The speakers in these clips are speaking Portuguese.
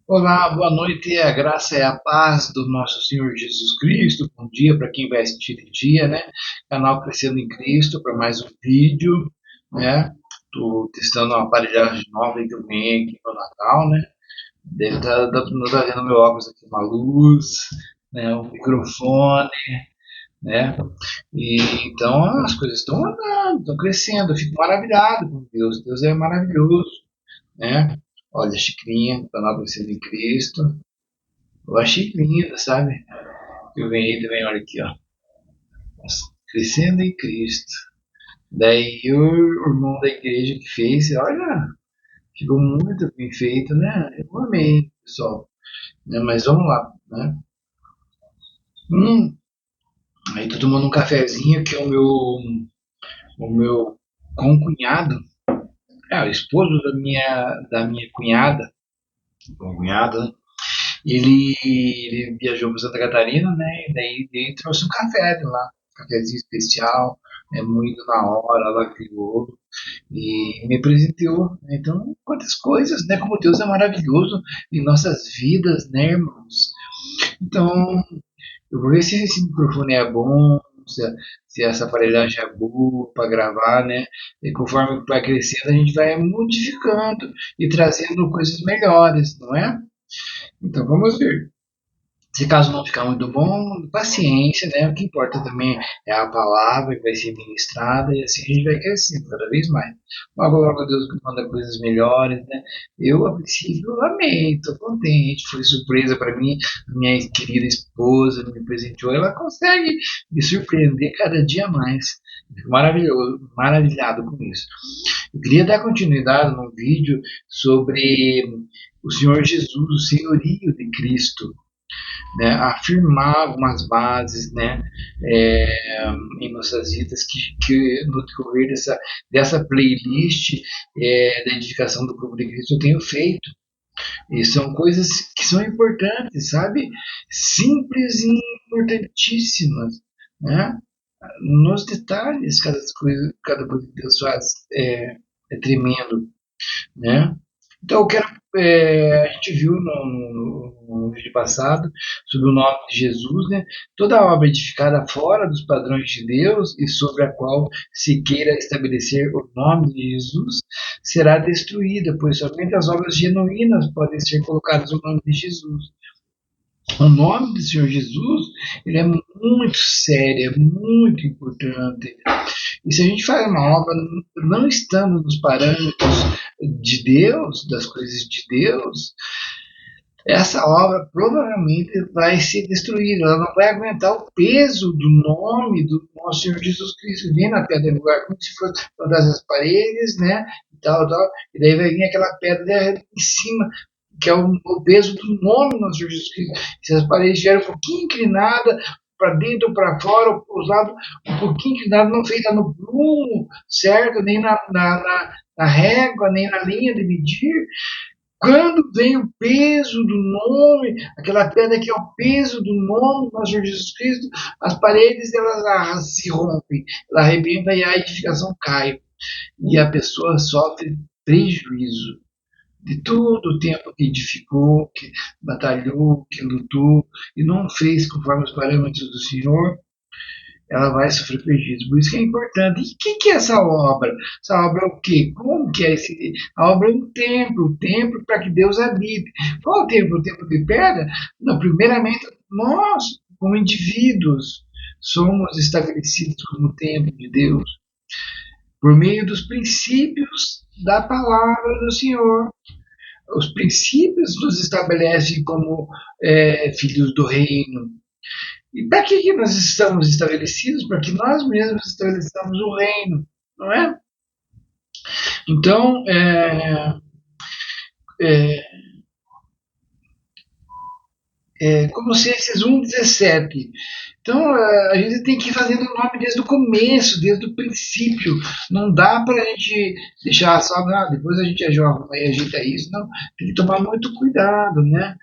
Olá, boa noite, a graça e a paz do nosso Senhor Jesus Cristo. Bom dia para quem vai assistir de dia, né? Canal Crescendo em Cristo para mais um vídeo, né? Tô testando uma aparelhagem nova que eu ganhei aqui no Natal, né? Deve estar não tá vendo meu óculos aqui, uma luz, né? Um microfone, né? E então as coisas estão andando, estão crescendo. Eu fico maravilhado com Deus. Deus é maravilhoso, né? Olha, a xicrinha, canal Crescendo em Cristo. Eu achei linda, sabe? Eu ganhei também, olha aqui, ó. Crescendo em Cristo. Daí o irmão da igreja que fez, olha, ficou muito bem feito, né? Eu amei, pessoal. Né? Mas vamos lá, né? Hum, aí tô tomando um cafezinho que é o meu concunhado, o esposo da minha cunhada, concunhada, ele viajou para Santa Catarina, né? E daí ele trouxe um café de lá, um cafezinho especial, moído na hora, lá criou e me presenteou. Né? Então, quantas coisas, né? Como Deus é maravilhoso em nossas vidas, né, irmãos? Então, eu vou ver se esse microfone é bom, se essa aparelhagem é boa para gravar, né? E conforme vai crescendo, a gente vai modificando e trazendo coisas melhores, não é? Então, vamos ver. Se caso não ficar muito bom, paciência, né? O que importa também é a palavra que vai ser ministrada e assim a gente vai crescendo cada vez mais. Logo, logo Deus manda coisas melhores, né? Eu, a princípio, amei, estou contente, foi surpresa para mim. Minha querida esposa me presenteou, ela consegue me surpreender cada dia mais. Fico maravilhoso, maravilhado com isso. Eu queria dar continuidade num vídeo sobre o Senhor Jesus, o senhorio de Cristo, né, afirmar algumas bases, né, em nossas vidas que no decorrer dessa playlist da edificação do corpo de Cristo eu tenho feito. E são coisas que são importantes, sabe? Simples e importantíssimas, né? Nos detalhes, cada coisa que Deus faz é tremendo, né? Então, eu quero. A gente viu no vídeo passado sobre o nome de Jesus, né? Toda obra edificada fora dos padrões de Deus e sobre a qual se queira estabelecer o nome de Jesus será destruída, pois somente as obras genuínas podem ser colocadas no nome de Jesus. O nome do Senhor Jesus, ele é muito sério, é muito importante. E se a gente faz uma obra não estando nos parâmetros de Deus, das coisas de Deus, essa obra provavelmente vai ser destruída. Ela não vai aguentar o peso do nome do nosso Senhor Jesus Cristo. Vem na pedra angular, como se fosse todas as paredes, né? E tal, tal. E daí vai vir aquela pedra em cima, que é o peso do nome do nosso Senhor Jesus Cristo. Se as paredes estiverem um pouquinho inclinadas, para dentro ou para fora, os lados um pouquinho inclinados, não feita no prumo, certo? Nem na régua, nem na linha de medir, quando vem o peso do nome, aquela pedra que é o peso do nome do nosso Senhor Jesus Cristo, as paredes elas se rompem, ela arrebenta e a edificação cai. E a pessoa sofre prejuízo de todo o tempo que edificou, que batalhou, que lutou e não fez conforme os parâmetros do Senhor, ela vai sofrer prejuízo. Por isso que é importante. E o que é essa obra? Essa obra é o quê? Como que é esse? A obra é um templo para que Deus habite. Qual é o templo? O templo de pedra? Não, primeiramente, nós, como indivíduos, somos estabelecidos como templo de Deus por meio dos princípios da palavra do Senhor. Os princípios nos estabelecem como filhos do reino. E para que nós estamos estabelecidos? Para que nós mesmos estabeleçamos o reino, não é? Então, é, Colossenses 1,17. Então, a gente tem que ir fazendo o nome desde o começo, desde o princípio. Não dá para a gente deixar só, depois a gente ajeita isso. Não, tem que tomar muito cuidado, né?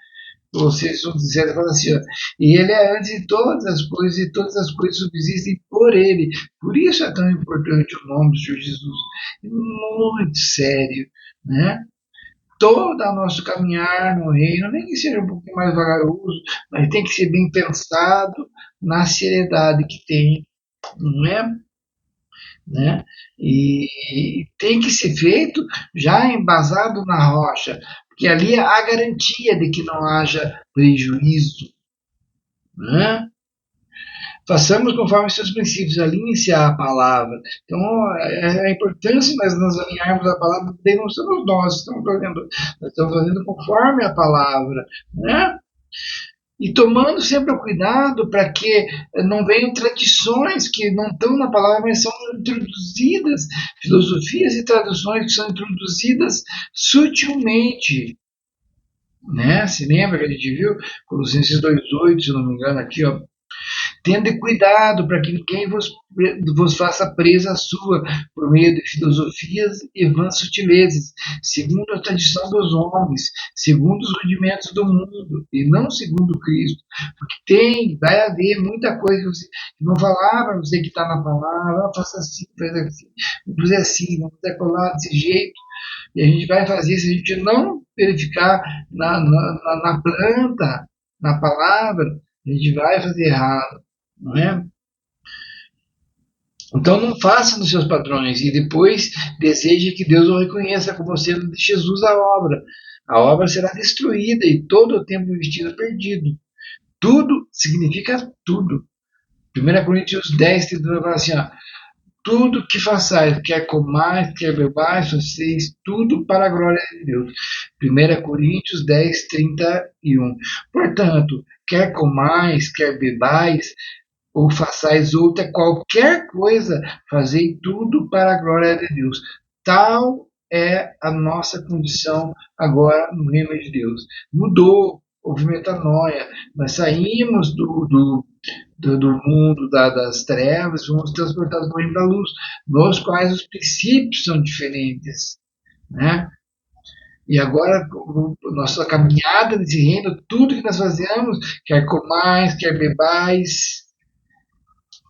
Colossenses 1,17 fala assim, ó, e ele é antes de todas as coisas, e todas as coisas subsistem por ele. Por isso é tão importante o nome do Senhor Jesus. É muito sério, né? todo o nosso caminhar no reino, nem que seja um pouquinho mais vagaroso, mas tem que ser bem pensado na seriedade que tem, não é? Né? E tem que ser feito já embasado na rocha, porque ali há garantia de que não haja prejuízo. Né? Façamos conforme os seus princípios, alinhe-se à palavra. Então, a importância de nós nos alinharmos à palavra, não somos nós, nós estamos fazendo conforme a palavra. Né? E tomando sempre o cuidado para que não venham tradições que não estão na palavra, mas são introduzidas, filosofias e traduções que são introduzidas sutilmente. Né? Se lembra que a gente viu Colossenses 2,8, se não me engano, aqui, ó. Tende cuidado para que ninguém vos faça presa sua por meio de filosofias e vãs sutilezas, segundo a tradição dos homens, segundo os rudimentos do mundo, e não segundo Cristo. Porque vai haver muita coisa que vão falar para você que está na palavra, faça assim, faz assim, vamos fazer assim, vamos fazer colar desse jeito. E a gente vai fazer, se a gente não verificar na planta, na palavra, a gente vai fazer errado, não é? Então não faça nos seus padrões e depois deseje que Deus o reconheça como sendo de Jesus a obra. A obra será destruída e todo o tempo investido perdido. Tudo significa tudo. 1 Coríntios 10, 32 fala assim, ó, tudo que façais, quer comais, quer bebais, vocês, tudo para a glória de Deus. 1 Coríntios 10, 31. Portanto, quer comais, quer bebais, ou façais outra qualquer coisa, fazei tudo para a glória de Deus. Tal é a nossa condição agora no reino de Deus. Mudou, houve metanoia. Nós saímos do mundo das trevas, fomos transportados para o reino da luz, nos quais os princípios são diferentes. Né? E agora, nossa caminhada nesse reino, tudo que nós fazemos, quer comais, quer bebais,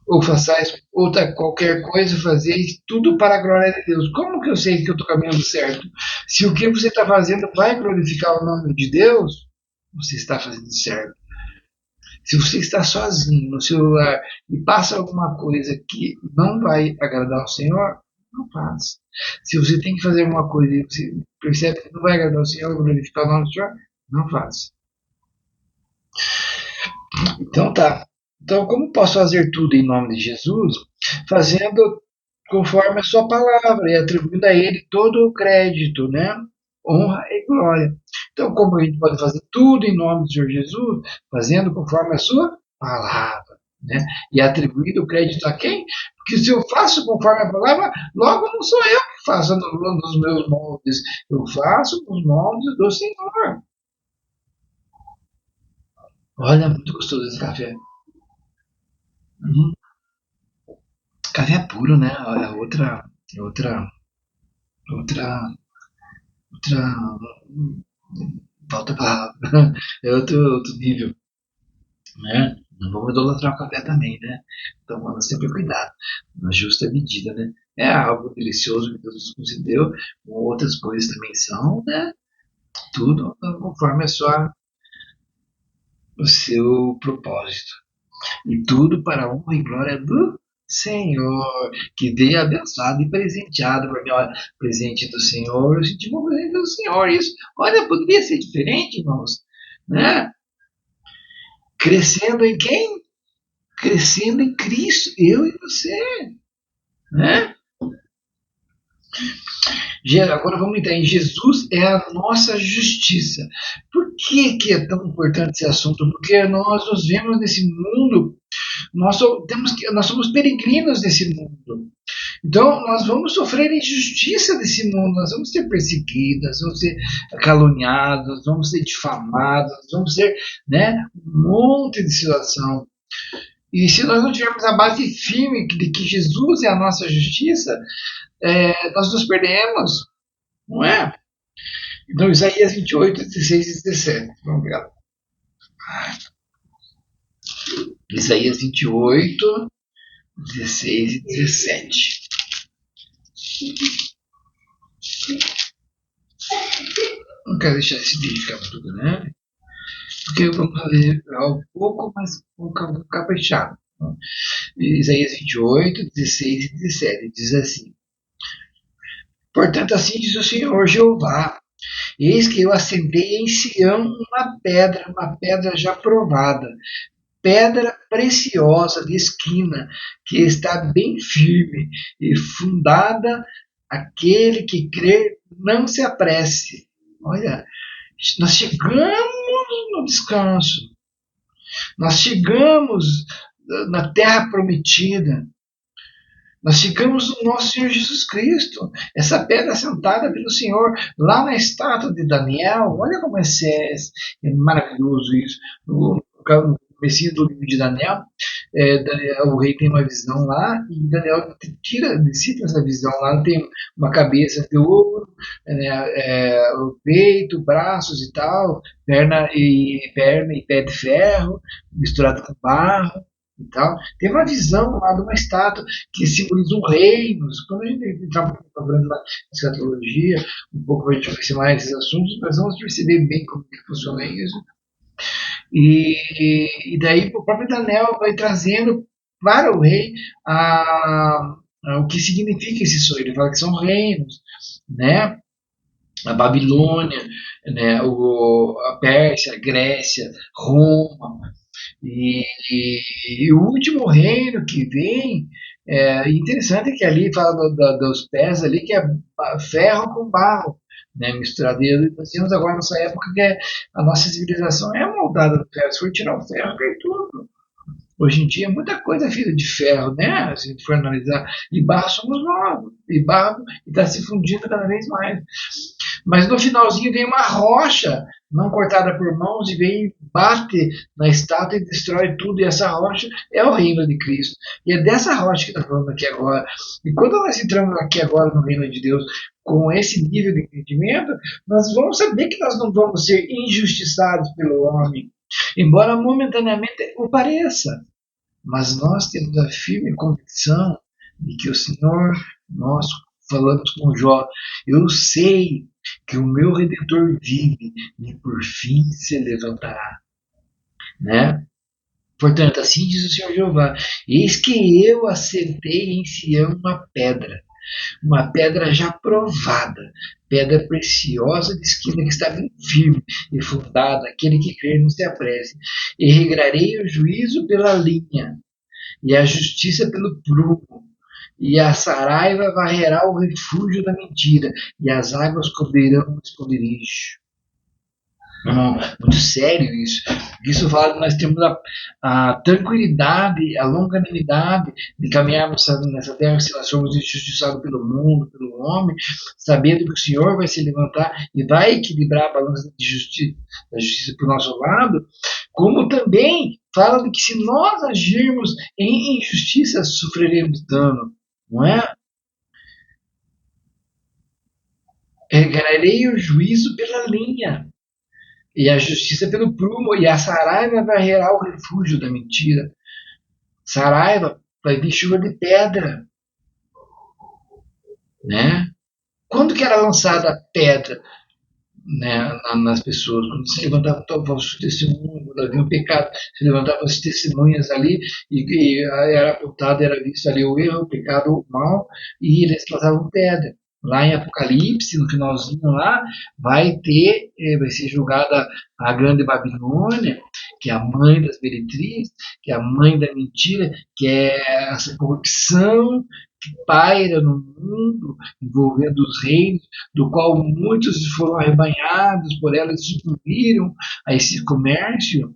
ou façais outra qualquer coisa, fazeis tudo para a glória de Deus. Como que eu sei que eu estou caminhando certo? Se o que você está fazendo vai glorificar o nome de Deus, você está fazendo certo. Se você está sozinho no celular e passa alguma coisa que não vai agradar ao Senhor, não faça. Se você tem que fazer alguma coisa e você percebe que não vai agradar ao Senhor, glorificar o nome do Senhor, não faça. Então tá. Então, como posso fazer tudo em nome de Jesus? Fazendo conforme a sua palavra e atribuindo a ele todo o crédito, né? Honra e glória. Então, como a gente pode fazer tudo em nome do Senhor Jesus? Fazendo conforme a sua palavra, né? E atribuindo o crédito a quem? Porque se eu faço conforme a palavra, logo não sou eu que faço nos meus moldes, eu faço nos moldes do Senhor. Olha, muito gostoso esse café. Uhum. Café puro, né? É outra, outra, falta palavra. É outro nível, né? Não vamos idolatrar o café também, né? Tomando sempre cuidado, na justa medida, né? É algo delicioso que Deus nos concedeu, outras coisas também são, né? Tudo conforme o seu propósito. E tudo para a honra e glória do Senhor, que veio abençoado e presenteado por mim. Olha, presente do Senhor, eu senti um presente do Senhor. Isso, olha, poderia ser diferente, irmãos, né? Crescendo em quem? Crescendo em Cristo, eu e você, né? Agora vamos entrar em Jesus é a nossa justiça. Por que é tão importante esse assunto? Porque nós nos vemos nesse mundo, nós somos peregrinos nesse mundo. Então, nós vamos sofrer injustiça desse mundo, nós vamos ser perseguidos, nós vamos ser caluniados, nós vamos ser difamados, nós vamos ser, né, um monte de situação. E se nós não tivermos a base firme de que Jesus é a nossa justiça, nós nos perdemos, não é? Então, Isaías 28, 16 e 17. Vamos ver. Isaías 28, 16 e 17. não quero deixar esse vídeo ficar muito grande, porque vamos fazer algo pouco, mas um caprichado. Isaías 28, 16 e 17 diz assim: Portanto, assim diz o Senhor Jeová: Eis que eu assentei em Sião uma pedra já provada, pedra preciosa de esquina, que está bem firme e fundada. Aquele que crer não se apresse. Olha, nós chegamos no descanso, nós chegamos na terra prometida, nós chegamos no nosso Senhor Jesus Cristo, essa pedra sentada pelo Senhor lá na estátua de Daniel. Olha como é maravilhoso isso. No comecinho do livro de Daniel, o rei tem uma visão lá e Daniel decifra essa visão. Lá tem uma cabeça de ouro, o peito, braços e tal, perna e pé de ferro, misturado com barro e tal. Tem uma visão lá de uma estátua que simboliza um reino. Quando a gente entrar um pouco falando na escatologia, um pouco para a gente conhecer mais esses assuntos, nós vamos perceber bem como que funciona isso. E daí o próprio Daniel vai trazendo para o rei o que significa esse sonho. Ele fala que são reinos, né? A Babilônia, né? A Pérsia, a Grécia, Roma, e o último reino que vem, interessante que ali fala dos pés ali, que é ferro com barro, né, misturado. E nós temos agora nessa época que a nossa civilização é moldada do ferro. Se for tirar o ferro, cai tudo. Hoje em dia, muita coisa é feita de ferro, né? Se a gente for analisar. E barro somos nós. E barro está se fundindo cada vez mais. Mas no finalzinho vem uma rocha, não cortada por mãos, e vem, bate na estátua e destrói tudo. E essa rocha é o reino de Cristo. E é dessa rocha que está falando aqui agora. E quando nós entramos aqui agora no reino de Deus, com esse nível de entendimento, nós vamos saber que nós não vamos ser injustiçados pelo homem, embora momentaneamente o pareça. Mas nós temos a firme convicção de que o Senhor, nós falamos com Jó, eu sei que o meu Redentor vive e por fim se levantará, né? Portanto, assim diz o Senhor Jeová: Eis que eu assentei em Sião uma pedra já provada, pedra preciosa de esquina que está bem firme e fundada. Aquele que crer não se apresse. E regrarei o juízo pela linha e a justiça pelo prumo. E a saraiva varrerá o refúgio da mentira, e as águas cobrirão o esconderijo. Muito sério isso. Isso fala que nós temos a tranquilidade, a longanimidade de caminharmos nessa terra se nós somos injustiçados pelo mundo, pelo homem, sabendo que o Senhor vai se levantar e vai equilibrar a balança de justiça, da justiça para o nosso lado, como também fala de que se nós agirmos em injustiça, sofreremos dano, não é? Regrarei o juízo pela linha e a justiça pelo prumo, e a saraiva varrerá o refúgio da mentira. Saraiva vai vir chuva de pedra, né? Quando que era lançada a pedra, né, nas pessoas? Quando se levantava o falso testemunho, quando havia um pecado, se levantavam as testemunhas ali e era apontado, era visto ali o erro, o pecado, o mal, e eles lançavam pedra. Lá em Apocalipse, no finalzinho lá, vai ser julgada a grande Babilônia, que é a mãe das meretrizes, que é a mãe da mentira, que é essa corrupção que paira no mundo, envolvendo os reinos, do qual muitos foram arrebanhados por ela e sucumbiram a esse comércio.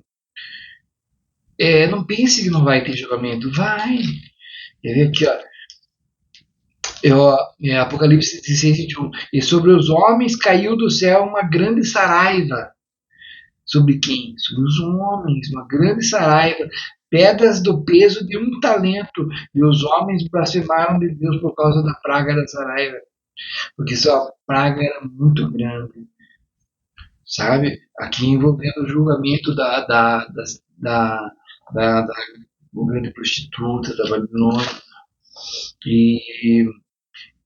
Não pense que não vai ter julgamento, vai. Quer ver aqui, ó. Apocalipse 16, 21. E sobre os homens caiu do céu uma grande saraiva. Sobre quem? Sobre os homens, uma grande saraiva, pedras do peso de um talento. E os homens blasfemaram de Deus por causa da praga da saraiva, porque sua praga era muito grande, sabe? Aqui envolvendo o julgamento da grande prostituta da Babilônia. E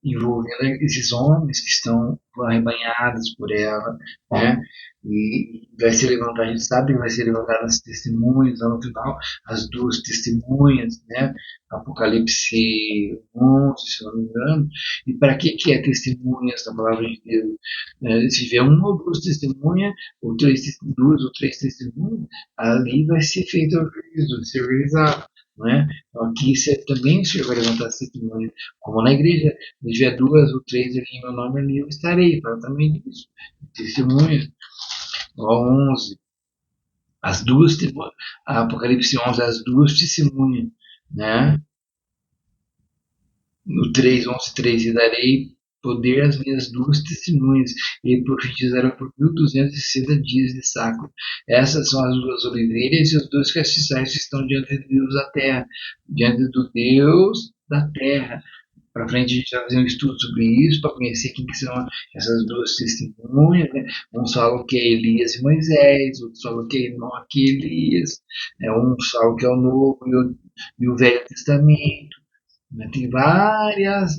envolvendo esses homens que estão arrebanhados por ela, né? E vai ser levantado, a gente sabe que vai ser levantado as testemunhas lá no final, as duas testemunhas, né? Apocalipse 11, se não me engano. E para que é testemunhas da palavra de Deus? Se tiver uma ou duas testemunhas, ou duas ou três testemunhas, ali vai ser feito o juízo, vai ser realizado. Não é? Então aqui você também vai levantar as testemunhas, como na igreja, se tiver duas ou três aqui em meu nome, ali eu estarei. Fala também disso. Testemunhas. Ó, 11. As duas, Apocalipse 11, as duas testemunhas, né? No 3, 11, 3, e darei poder às minhas duas testemunhas, e profetizarão por 1260 dias de sáculo. Essas são as duas oliveiras e os dois castiçais que estão diante de Deus da terra, diante do Deus da terra. Para frente a gente vai fazer um estudo sobre isso, para conhecer quem que são essas duas testemunhas. Né? Uns falam que é Elias e Moisés, outros falam que é Enoque e Elias, uns falam que é o Novo e o Velho Testamento. Né? Tem várias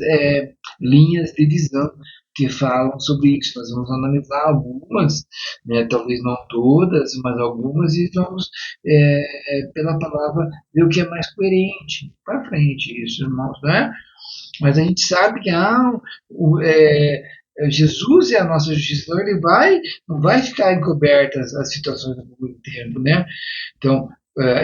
linhas de visão que falam sobre isso. Nós vamos analisar algumas, né? Talvez não todas, mas algumas, e vamos, pela palavra, ver o que é mais coerente. Para frente, isso, irmãos, né? Mas a gente sabe que Jesus é a nossa justiça, então ele não vai ficar encobertas as situações do mundo inteiro, né? Então,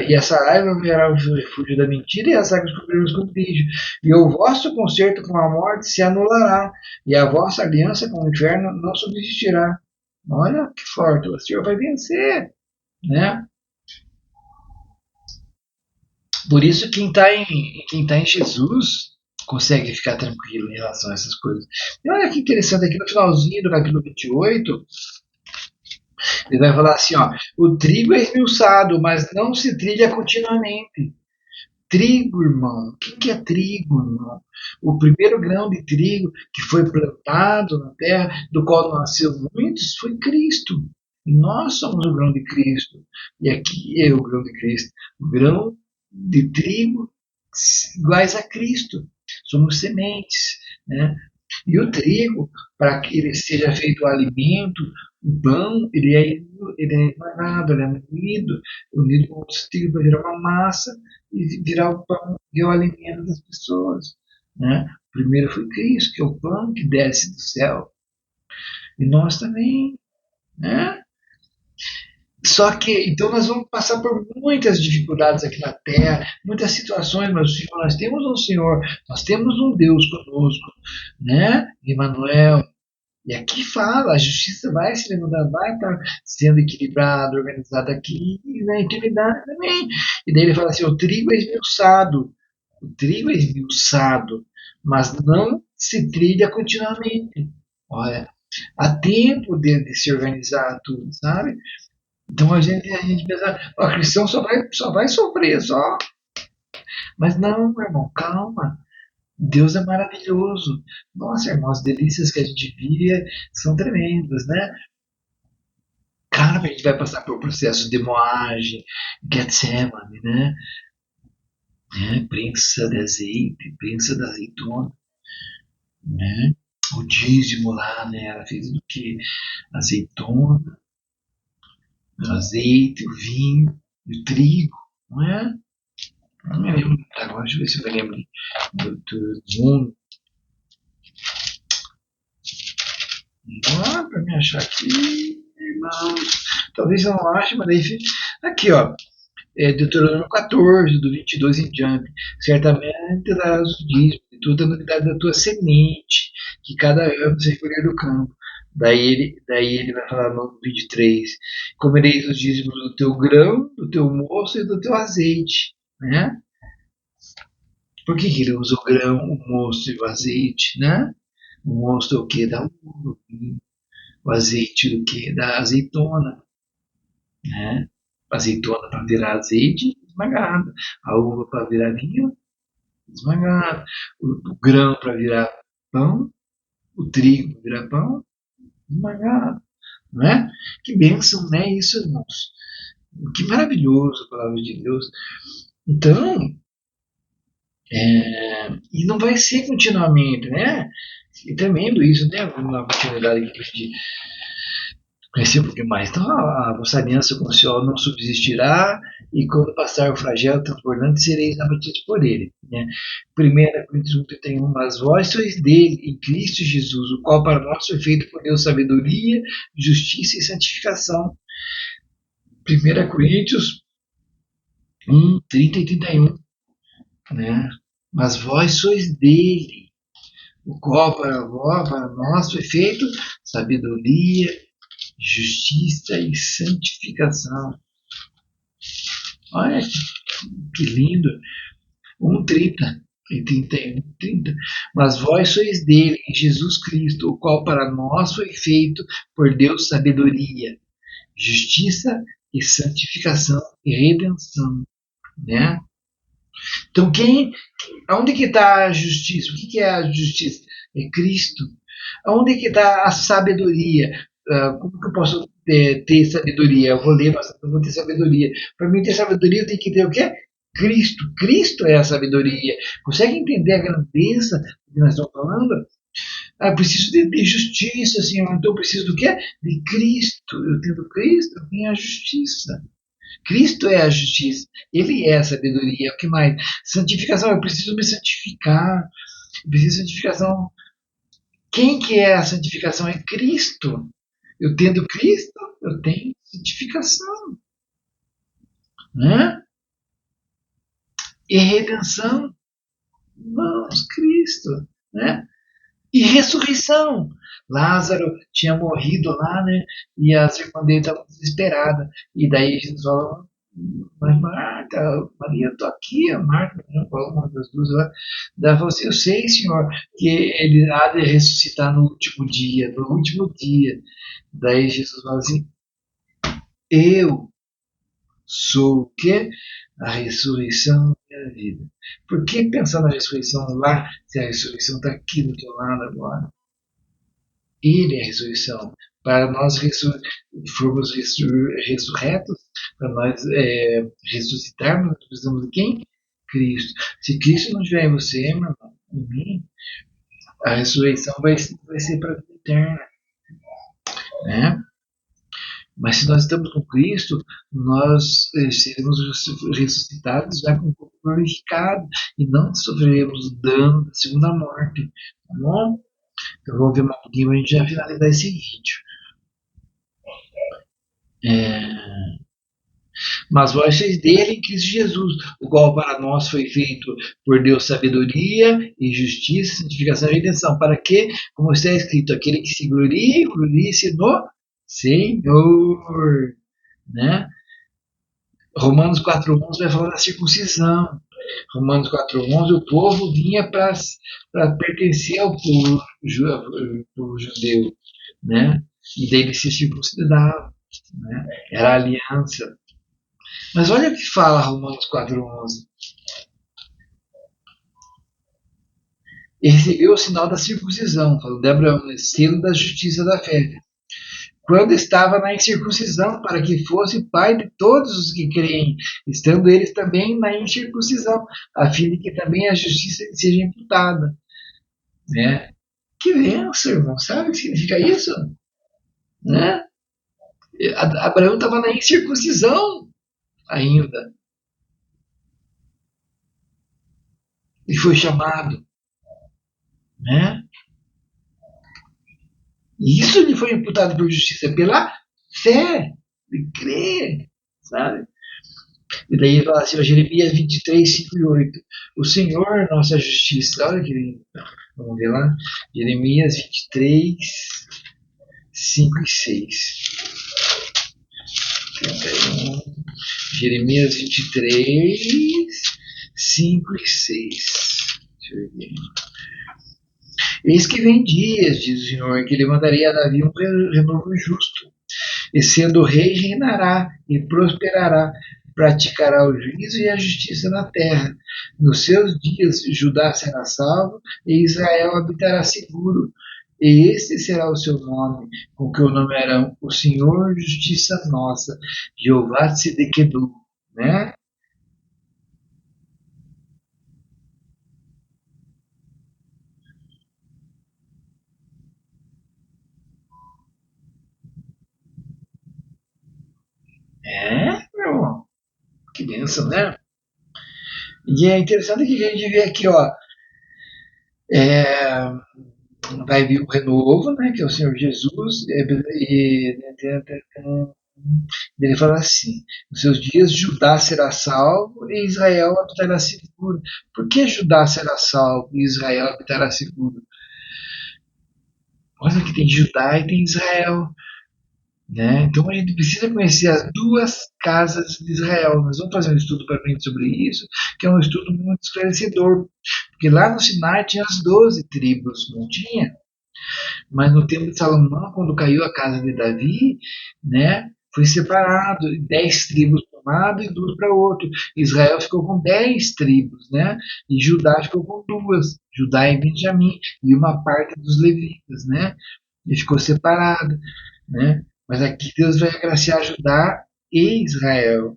e essa raiva verá o refúgio da mentira e as águas cobrirão os esconderijo. E o vosso concerto com a morte se anulará, e a vossa aliança com o inferno não subsistirá. Olha que forte, o Senhor vai vencer, né? Por isso, quem tá em Jesus consegue ficar tranquilo em relação a essas coisas. E olha que interessante, aqui no finalzinho do capítulo 28, ele vai falar assim: ó, o trigo é esmiuçado, mas não se trilha continuamente. Trigo, irmão. O que é trigo, irmão? O primeiro grão de trigo que foi plantado na terra, do qual nasceu muitos, foi Cristo. E nós somos o grão de Cristo. E aqui é o grão de Cristo. O grão de trigo iguais a Cristo. Somos sementes. Né? E o trigo, para que ele seja feito o alimento, o pão, ele é esmagado, ele é unido com outros trigos para virar uma massa e virar o pão, que é o alimento das pessoas. Né? Primeiro foi Cristo, que é o pão que desce do céu. E nós também. Né? Só que, então, nós vamos passar por muitas dificuldades aqui na Terra, muitas situações, meus filhos. Nós temos um Senhor, nós temos um Deus conosco, né? Emmanuel. E aqui fala, a justiça vai se levantar, vai estar sendo equilibrada, organizada aqui e na intimidade também. E daí ele fala assim: o trigo é esmiuçado, mas não se trilha continuamente. Olha, há tempo de se organizar tudo, sabe? Então a gente pensa, o cristão só vai sofrer, só. Mas não, meu irmão, calma. Deus é maravilhoso. Nossa, irmão, as delícias que a gente vive são tremendas, né? Claro que a gente vai passar por processo de moagem, Getsemane, né? Prensa de azeite, prensa da azeitona, né? O dízimo lá, né? Era feito do que? Azeitona, o azeite, o vinho, o trigo, não é? Não me lembro agora, deixa eu ver se eu me lembro do mundo. Não, para me achar aqui, irmãos. Talvez eu não ache, mas daí. Aqui, ó. Deuteronômio 14, do 22 em diante. Certamente darás o dízimo de toda a novidade da tua semente, que cada ano se recolher do campo. Daí ele vai falar no 23: comereis os dízimos do teu grão, do teu moço e do teu azeite. Né? Por que ele usa o grão, o moço e o azeite? Né? O moço é o que? Da uva. O azeite do que? Da azeitona. Né? A azeitona para virar azeite, esmagada. A uva para virar vinho, esmagada. O grão para virar pão, o trigo para virar pão, esmagado. Não é? Que bênção, né? Isso, irmãos. Que maravilhoso a palavra de Deus. Então, E não vai ser continuamente, né? E tremendo isso, né? Uma continuidade que a gente conhecer um pouquinho mais. Então, a vossa aliança com o Senhor não subsistirá, e quando passar o flagelo transbordante, sereis abatidos por ele. Né? 1 Coríntios 1:31, mas vós sois dele, em Cristo Jesus, o qual para nós foi feito por Deus sabedoria, justiça e santificação. 1 Coríntios 1:30 e 31. Né? Mas vós sois dele, o qual para nós foi feito sabedoria, justiça e santificação. Olha que lindo. 1:30 e 31. Mas vós sois dele, em Jesus Cristo, o qual para nós foi feito por Deus sabedoria, justiça e santificação e redenção. Né? Então, aonde que está a justiça? O que é a justiça? É Cristo. Aonde que está a sabedoria? Como que eu posso ter sabedoria? Eu vou ler, mas eu vou ter sabedoria. Para mim ter sabedoria, eu tenho que ter o quê? Cristo. Cristo é a sabedoria. Consegue entender a grandeza que nós estamos falando? Eu preciso de justiça, Senhor. Então eu preciso do quê? De Cristo. Eu tendo Cristo, eu tenho a justiça. Cristo é a justiça. Ele é a sabedoria. O que mais? Santificação. Eu preciso me santificar. Eu preciso de santificação. Quem que é a santificação? É Cristo. Eu tendo Cristo, eu tenho santificação. Né? E redenção. Irmãos, Cristo. Né? E ressurreição. Lázaro tinha morrido lá, né? E as irmãs dele estavam desesperadas. E daí Jesus falou, mas Marta, Maria, eu estou aqui, a Marta, uma das duas lá. Daí ela falou assim, eu sei, Senhor, que ele há de ressuscitar no último dia, no último dia. Daí Jesus falou assim, eu sou o quê? A ressurreição e a vida. Por que pensar na ressurreição lá, se a ressurreição está aqui do teu lado agora? Ele é a ressurreição. Para nós formos ressurretos, para nós ressuscitarmos, nós precisamos de quem? Cristo. Se Cristo não estiver em você, meu irmão, em mim, a ressurreição vai ser para a vida eterna. Né? Mas se nós estamos com Cristo, nós seremos ressuscitados já com o corpo glorificado e não sofreremos o dano da segunda morte. Tá bom? Então vamos ver um pouquinho para a gente já finalizar esse vídeo. Mas vós sois dele em Cristo Jesus, o qual para nós foi feito por Deus sabedoria e justiça, santificação e redenção. Para que, como está escrito, aquele que se glorie-se no Senhor. Né? Romanos 4:11 vai falar da circuncisão. Romanos 4:11, o povo vinha para pertencer ao povo judeu, né? E daí ele se circuncidava, né? Era a aliança. Mas olha o que fala Romanos 4:11. E recebeu o sinal da circuncisão, falando de Abraão, né? Selo da justiça da fé. Quando estava na incircuncisão, para que fosse pai de todos os que creem, estando eles também na incircuncisão, a fim de que também a justiça seja imputada. Né? Que benção, irmão. Sabe o que significa isso? Né? Abraão estava na incircuncisão ainda. E foi chamado. Né? E isso lhe foi imputado por justiça pela fé, de crer, sabe? E daí fala assim, Jeremias 23, 5 e 8. O Senhor é nossa justiça. Olha que lindo. Vamos ver lá. Jeremias 23, 5 e 6. 31. Jeremias 23, 5 e 6. Deixa eu ver. Eis que vem dias, diz o Senhor, que levantaria a Davi um renovo justo, e sendo rei reinará e prosperará, praticará o juízo e a justiça na terra. Nos seus dias Judá será salvo e Israel habitará seguro. E este será o seu nome, com que o nomearão o Senhor Justiça Nossa, Jeová Tsidkenu, né? Meu irmão, que bênção, né? E é interessante que a gente vê aqui, ó, é, vai vir o renovo, né, que é o Senhor Jesus, ele fala assim: nos seus dias Judá será salvo e Israel habitará seguro. Por que Judá será salvo e Israel habitará seguro? Olha que tem Judá e tem Israel. Né? Então a gente precisa conhecer as duas casas de Israel. Nós vamos fazer um estudo para frente sobre isso, que é um estudo muito esclarecedor. Porque lá no Sinai tinha as 12 tribos, não tinha? Mas no tempo de Salomão, quando caiu a casa de Davi, né, foi separado, 10 tribos para um lado e duas para o outro. Israel ficou com 10 tribos, né? E Judá ficou com duas, Judá e Benjamim, e uma parte dos levitas, né? E ficou separado, né? Mas aqui Deus vai agraciar Judá e Israel,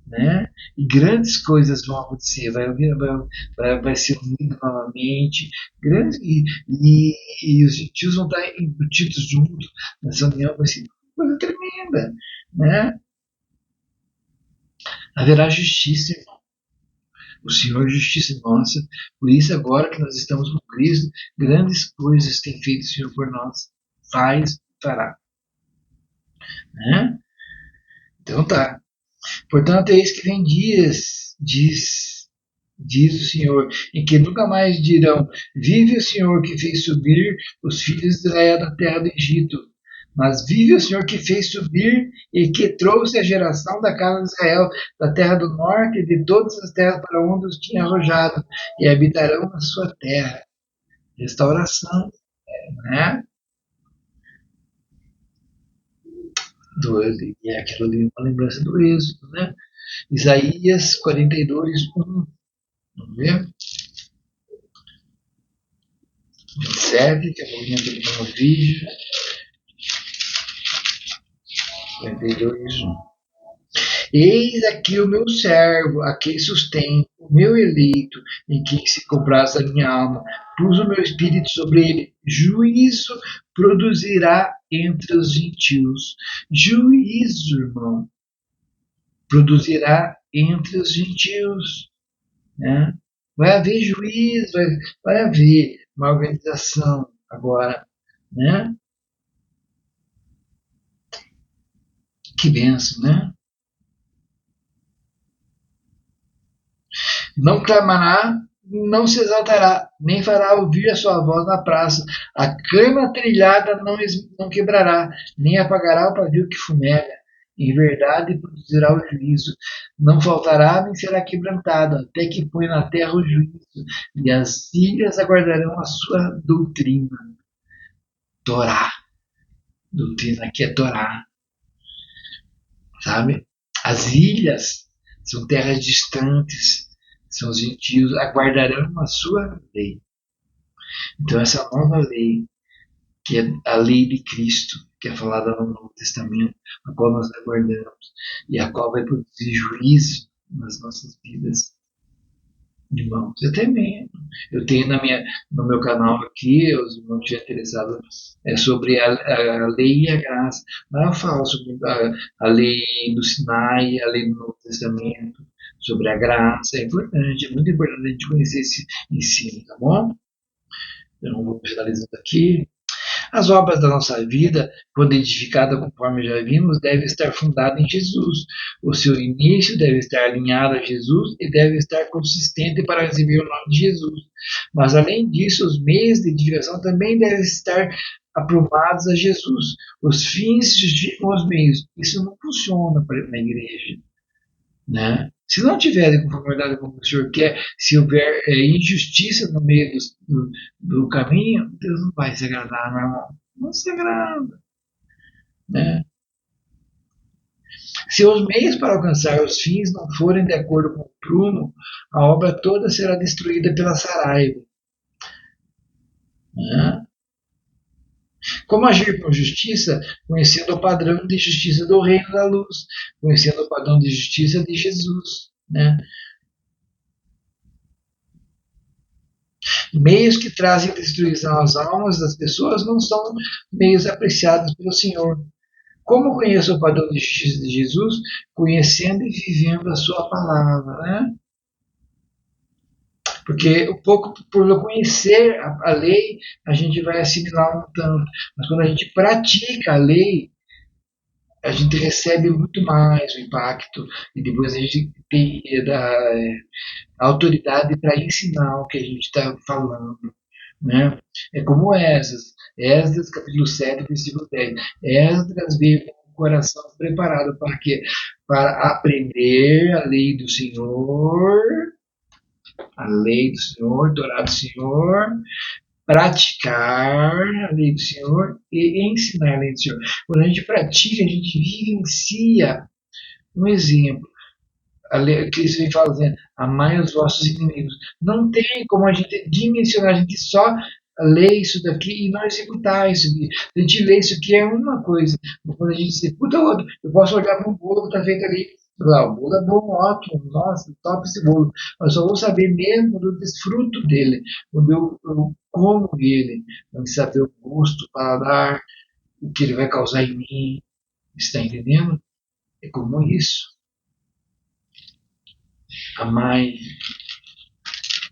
né? E grandes coisas vão acontecer, vai ser unido novamente, grandes, e os gentios vão estar embutidos juntos nessa união, vai ser uma coisa tremenda, né? Haverá justiça, irmão. O Senhor é justiça nossa, por isso agora que nós estamos com Cristo, grandes coisas tem feito o Senhor por nós, faz, fará, né? Então tá. Portanto, eis que vem dias, diz o Senhor, em que nunca mais dirão: vive o Senhor que fez subir os filhos de Israel da terra do Egito. Mas vive o Senhor que fez subir e que trouxe a geração da casa de Israel da terra do norte e de todas as terras para onde os tinha arrojado, e habitarão na sua terra. Restauração, né? E é aquilo ali, uma lembrança do êxodo, né? Isaías 42, 1. Vamos ver? 27, que é o movimento de novo vídeo. 42, 1. Eis aqui o meu servo, a quem sustento, o meu eleito, em quem se compraz a minha alma. Pus o meu espírito sobre ele. Juízo produzirá entre os gentios. Juízo, irmão, produzirá entre os gentios. Né? Vai haver juízo, vai haver uma organização agora. Né? Que benção, né? Não clamará, não se exaltará, nem fará ouvir a sua voz na praça. A cana trilhada não quebrará, nem apagará o pavio que fumega. Em verdade produzirá o juízo. Não faltará, nem será quebrantado, até que põe na terra o juízo. E as ilhas aguardarão a sua doutrina. Torá. Doutrina aqui é Torá. Sabe? As ilhas são terras distantes, são os gentios, aguardarão a sua lei. Então, essa nova lei, que é a lei de Cristo, que é falada no Novo Testamento, a qual nós aguardamos, e a qual vai produzir juízo nas nossas vidas, irmãos. Eu também. Eu tenho no meu canal aqui, os irmãos que interessados, sobre a lei e a graça. Lá eu falo sobre a lei do Sinai, a lei do Novo Testamento, sobre a graça. É importante, é muito importante a gente conhecer esse ensino, tá bom? Então, vou finalizando aqui. As obras da nossa vida, quando edificada conforme já vimos, deve estar fundada em Jesus. O seu início deve estar alinhado a Jesus e deve estar consistente para receber o nome de Jesus. Mas, além disso, os meios de edificação também devem estar aprumados a Jesus. os fins justificam os meios. Isso não funciona na igreja. Né? Se não tiver de conformidade com o que o Senhor quer, se houver injustiça no meio do caminho, Deus não vai se agradar, meu irmão. Não se agrada. Né? Se os meios para alcançar os fins não forem de acordo com o prumo, a obra toda será destruída pela saraiva. Né? Como agir com justiça? Conhecendo o padrão de justiça do reino da luz, conhecendo o padrão de justiça de Jesus. Né? Meios que trazem destruição às almas das pessoas não são meios apreciados pelo Senhor. Como conheço o padrão de justiça de Jesus? Conhecendo e vivendo a sua palavra, né? Porque um pouco por eu conhecer a lei, a gente vai assimilar um tanto. Mas quando a gente pratica a lei, a gente recebe muito mais o impacto e depois a gente tem a autoridade para ensinar o que a gente está falando. Né? É como Esdras capítulo 7, versículo 10. Esdras veio com o coração preparado para quê? Para aprender a lei do Senhor, Torá do Senhor, praticar a lei do Senhor e ensinar a lei do Senhor. Quando a gente pratica, a gente vivencia um exemplo. Que isso vem fazendo, amai os vossos inimigos. Não tem como a gente dimensionar, a gente só lê isso daqui e não executar isso aqui. A gente lê isso aqui é uma coisa, mas quando a gente diz, puta, eu posso olhar para um bolo que está feito ali, lá, o bolo é bom, ótimo, nossa, top esse bolo. Mas só vou saber mesmo quando eu desfruto dele, quando eu como ele, quando eu saber o gosto, o paladar, o que ele vai causar em mim. Está entendendo? É como isso. Amai,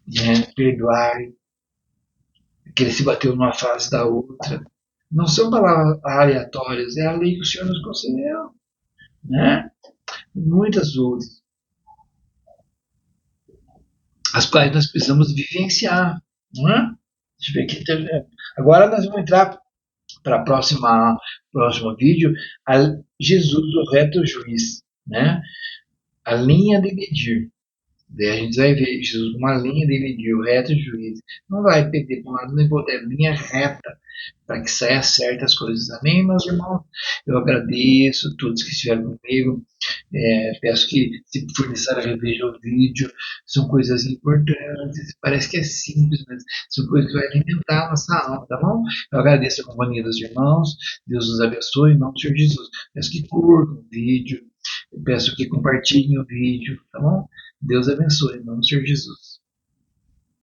né, perdoar, que ele se bateu numa face da outra. Não são palavras aleatórias, é a lei que o Senhor nos concedeu, né? E muitas outras, as quais nós precisamos vivenciar, não é? Deixa eu ver aqui. Agora nós vamos entrar para a próximo vídeo, Jesus, o reto juiz, né? A linha de medir. Daí a gente vai ver Jesus com uma linha de medir, o reto juiz. Não vai perder para um lado nem para o outro, é linha reta, para que saia certas coisas. Amém, meus irmãos? Eu agradeço a todos que estiveram comigo. Peço que, se for necessário, revejam o vídeo. São coisas importantes. Parece que é simples, mas são coisas que vão alimentar a nossa alma, tá bom? Eu agradeço a companhia dos irmãos. Deus os abençoe, em nome do Senhor Jesus. Peço que curtam o vídeo. Eu peço que compartilhem o vídeo, tá bom? Deus abençoe, em nome do Senhor Jesus.